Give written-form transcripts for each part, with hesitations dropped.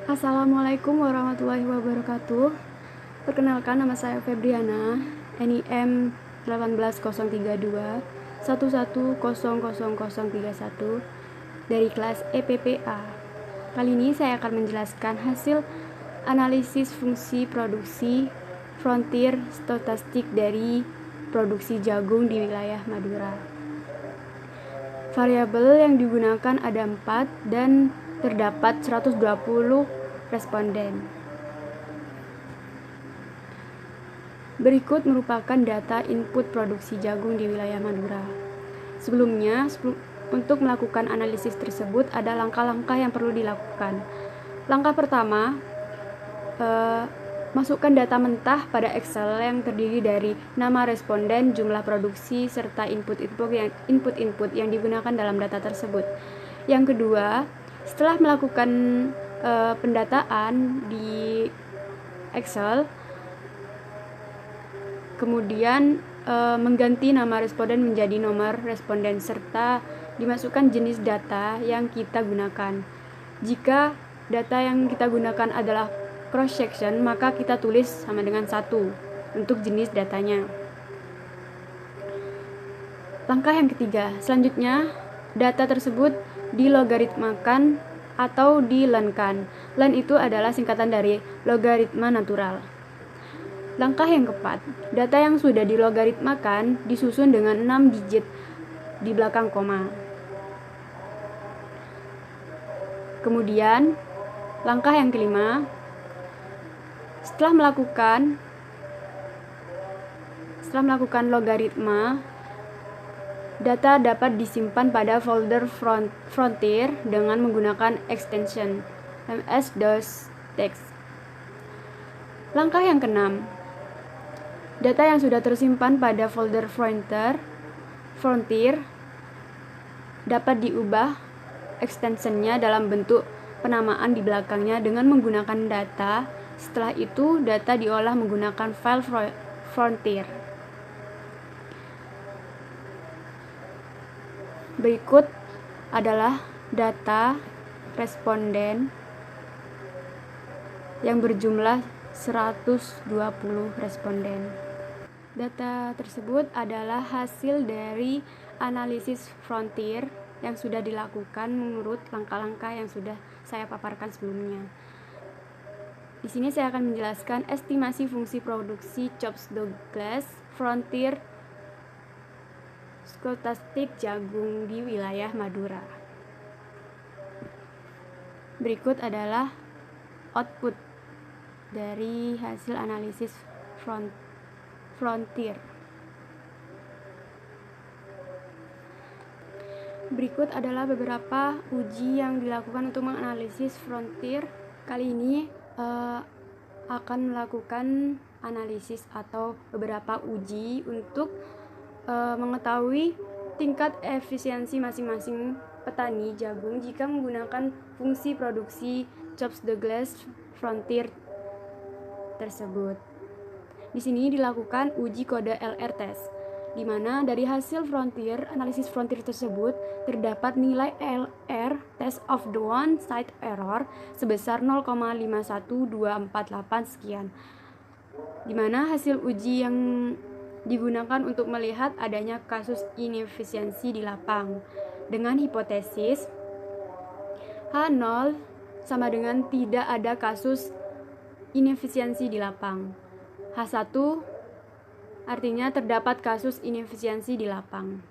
Assalamualaikum warahmatullahi wabarakatuh. Perkenalkan, nama saya Febriana, NIM 18032 11000031 dari kelas EPPA. Kali ini saya akan menjelaskan hasil analisis fungsi produksi frontier stokastik dari produksi jagung di wilayah Madura. Variabel yang digunakan ada 4 dan terdapat 120 responden. Berikut merupakan data input produksi jagung di wilayah Madura. Sebelumnya, untuk melakukan analisis tersebut ada langkah-langkah yang perlu dilakukan. Langkah pertama, masukkan data mentah pada Excel yang terdiri dari nama responden, jumlah produksi, serta input-input yang digunakan dalam data tersebut. Yang kedua, setelah melakukan pendataan di Excel, kemudian mengganti nama responden menjadi nomor responden serta dimasukkan jenis data yang kita gunakan. Jika data yang kita gunakan adalah cross section, maka kita tulis sama dengan 1 untuk jenis datanya. Langkah yang ketiga, selanjutnya data tersebut dilogaritmakan atau dilenkan. Len itu adalah singkatan dari logaritma natural. Langkah yang keempat, data yang sudah dilogaritmakan disusun dengan 6 digit di belakang koma. Kemudian, langkah yang kelima, setelah melakukan logaritma, data dapat disimpan pada folder frontier dengan menggunakan extension ms-text. Langkah yang keenam, data yang sudah tersimpan pada folder frontier dapat diubah extensionnya dalam bentuk penamaan di belakangnya dengan menggunakan data. Setelah itu, data diolah menggunakan file frontier. Berikut adalah data responden yang berjumlah 120 responden. Data tersebut adalah hasil dari analisis frontier yang sudah dilakukan menurut langkah-langkah yang sudah saya paparkan sebelumnya. Di sini saya akan menjelaskan estimasi fungsi produksi Chops-Douglas frontier stokastik jagung di wilayah Madura. Berikut adalah output dari hasil analisis frontier. Berikut adalah beberapa uji yang dilakukan untuk menganalisis frontier. Kali ini akan melakukan analisis atau beberapa uji untuk mengetahui tingkat efisiensi masing-masing petani jagung jika menggunakan fungsi produksi Chops-Douglas frontier tersebut. Di sini dilakukan uji kode LR test, di mana dari hasil analisis frontier tersebut terdapat nilai LR test of the one side error sebesar 0,51248 sekian, di mana hasil uji yang digunakan untuk melihat adanya kasus inefisiensi di lapang dengan hipotesis H0 sama dengan tidak ada kasus inefisiensi di lapang. H1 artinya terdapat kasus inefisiensi di lapang.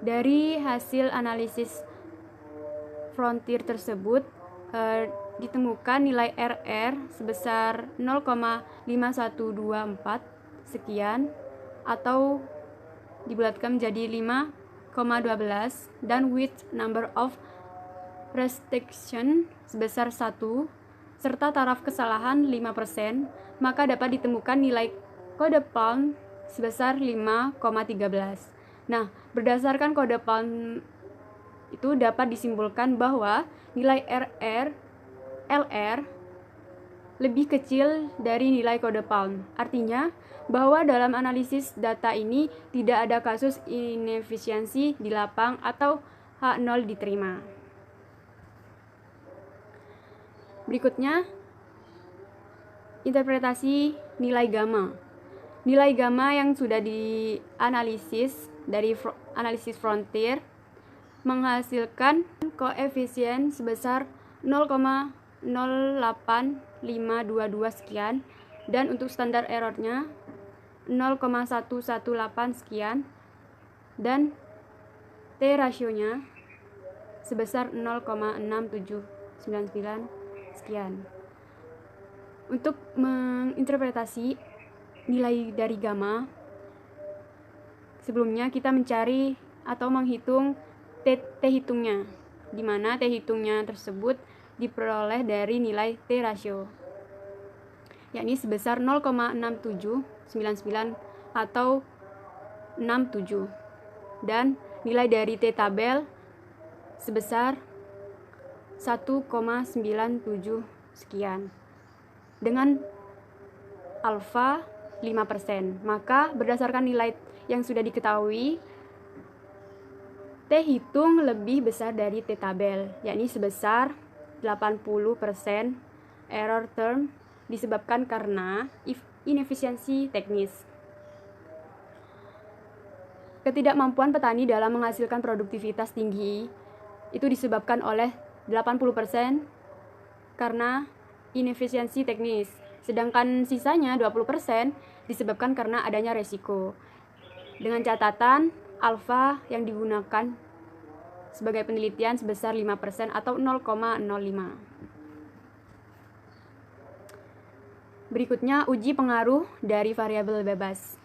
Dari hasil analisis frontier tersebut ditemukan nilai RR sebesar 0,5124 sekian atau dibulatkan menjadi 5,12 dan with number of restriction sebesar 1 serta taraf kesalahan 5%, maka dapat ditemukan nilai kode Palm sebesar 5,13. Nah, berdasarkan kode Palm itu dapat disimpulkan bahwa nilai LR lebih kecil dari nilai kode Palm. Artinya bahwa dalam analisis data ini tidak ada kasus inefisiensi di lapang atau H0 diterima. Berikutnya, interpretasi nilai gamma. Nilai gamma yang sudah dianalisis dari analisis frontier menghasilkan koefisien sebesar 0,08522 sekian, dan untuk standar errornya 0,118 sekian, dan T rasionya sebesar 0,6799 sekian. Untuk menginterpretasi nilai dari gamma, sebelumnya kita mencari atau menghitung T hitungnya, di mana T hitungnya tersebut diperoleh dari nilai T rasio, yakni sebesar 0,6799 atau 67, dan nilai dari T tabel sebesar 1,97 sekian dengan alfa 5%. Maka berdasarkan nilai yang sudah diketahui, T hitung lebih besar dari T tabel, yakni sebesar 80%. Error term disebabkan karena inefisiensi teknis. Ketidakmampuan petani dalam menghasilkan produktivitas tinggi itu disebabkan oleh 80% karena inefisiensi teknis, sedangkan sisanya 20% disebabkan karena adanya resiko. Dengan catatan alfa yang digunakan sebagai penelitian sebesar 5% atau 0,05. Berikutnya, uji pengaruh dari variabel bebas.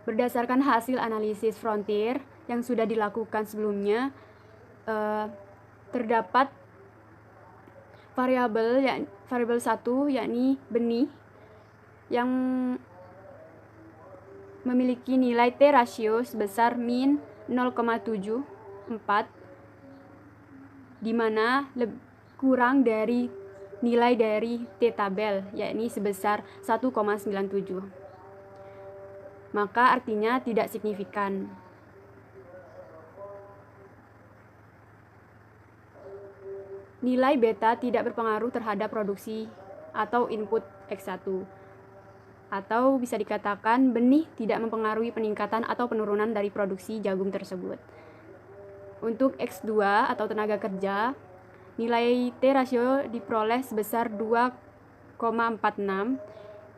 Berdasarkan hasil analisis frontier yang sudah dilakukan sebelumnya, terdapat variabel 1 yakni benih yang memiliki nilai T rasio sebesar min 0,74, di mana kurang dari nilai dari T tabel, yakni sebesar 1,97. Maka artinya tidak signifikan. Nilai beta tidak berpengaruh terhadap produksi atau input X1. Atau bisa dikatakan benih tidak mempengaruhi peningkatan atau penurunan dari produksi jagung tersebut. Untuk X2 atau tenaga kerja, nilai T rasio diperoleh sebesar 2,46,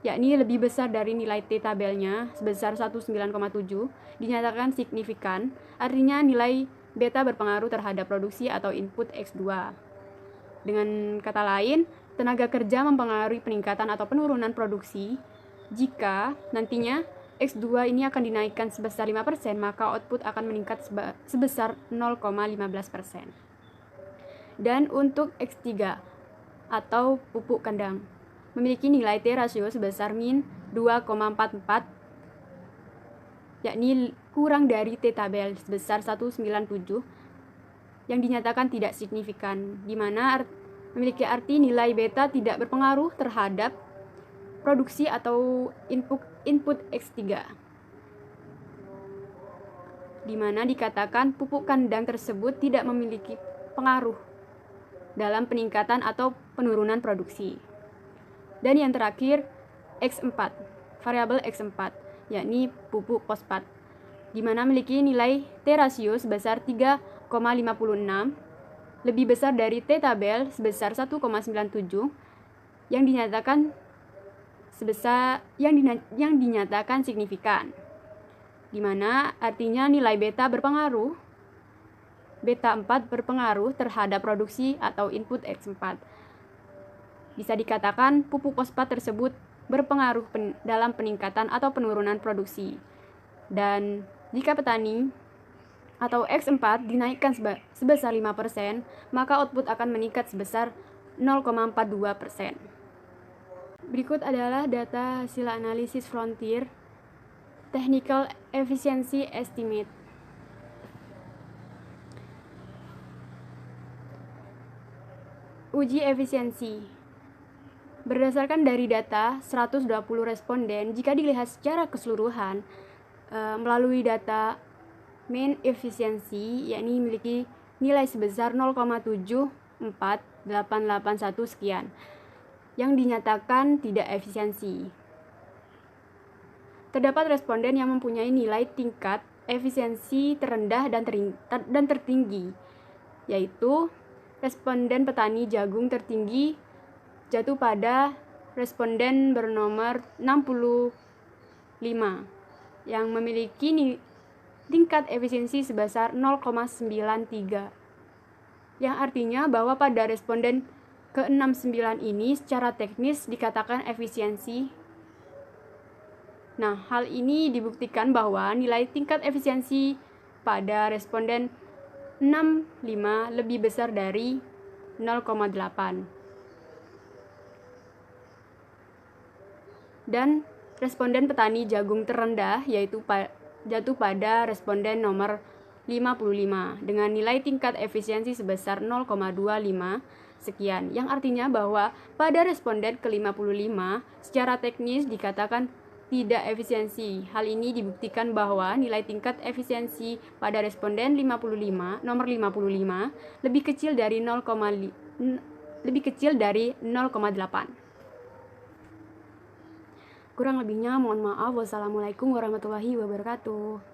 yakni lebih besar dari nilai T tabelnya sebesar 19,7, dinyatakan signifikan, artinya nilai beta berpengaruh terhadap produksi atau input X2. Dengan kata lain, tenaga kerja mempengaruhi peningkatan atau penurunan produksi. Jika nantinya X2 ini akan dinaikkan sebesar 5%, maka output akan meningkat sebesar 0,15%. Dan untuk X3 atau pupuk kandang memiliki nilai T rasio sebesar min 2,44, yakni kurang dari T tabel sebesar 197, yang dinyatakan tidak signifikan, di mana memiliki arti nilai beta tidak berpengaruh terhadap produksi atau input X3, di mana dikatakan pupuk kandang tersebut tidak memiliki pengaruh dalam peningkatan atau penurunan produksi. Dan yang terakhir, X4, variabel X4, yakni pupuk fosfat, di mana memiliki nilai T rasio sebesar 3,56, lebih besar dari T tabel sebesar 1,97, yang dinyatakan signifikan, di mana artinya nilai beta 4 berpengaruh terhadap produksi atau input X4. Bisa dikatakan pupuk fosfat tersebut berpengaruh dalam peningkatan atau penurunan produksi. Dan jika petani atau X4 dinaikkan sebesar 5%, maka output akan meningkat sebesar 0,42%. Berikut adalah data hasil analisis frontier technical efficiency estimate. Uji efisiensi. Berdasarkan dari data 120 responden, jika dilihat secara keseluruhan melalui data mean efisiensi, yakni memiliki nilai sebesar 0,7 4.881 sekian yang dinyatakan tidak efisiensi. Terdapat responden yang mempunyai nilai tingkat efisiensi terendah dan tertinggi, yaitu responden petani jagung tertinggi jatuh pada responden bernomor 65 yang memiliki tingkat efisiensi sebesar 0,93, yang artinya bahwa pada responden ke-69 ini secara teknis dikatakan efisiensi. Nah, hal ini dibuktikan bahwa nilai tingkat efisiensi pada responden 65 lebih besar dari 0,8. Dan responden petani jagung terendah yaitu jatuh pada responden nomor 55 dengan nilai tingkat efisiensi sebesar 0,25 sekian, yang artinya bahwa pada responden ke-55 secara teknis dikatakan tidak efisiensi. Hal ini dibuktikan bahwa nilai tingkat efisiensi pada responden nomor 55 lebih kecil dari 0,8. Kurang lebihnya mohon maaf. Wassalamualaikum warahmatullahi wabarakatuh.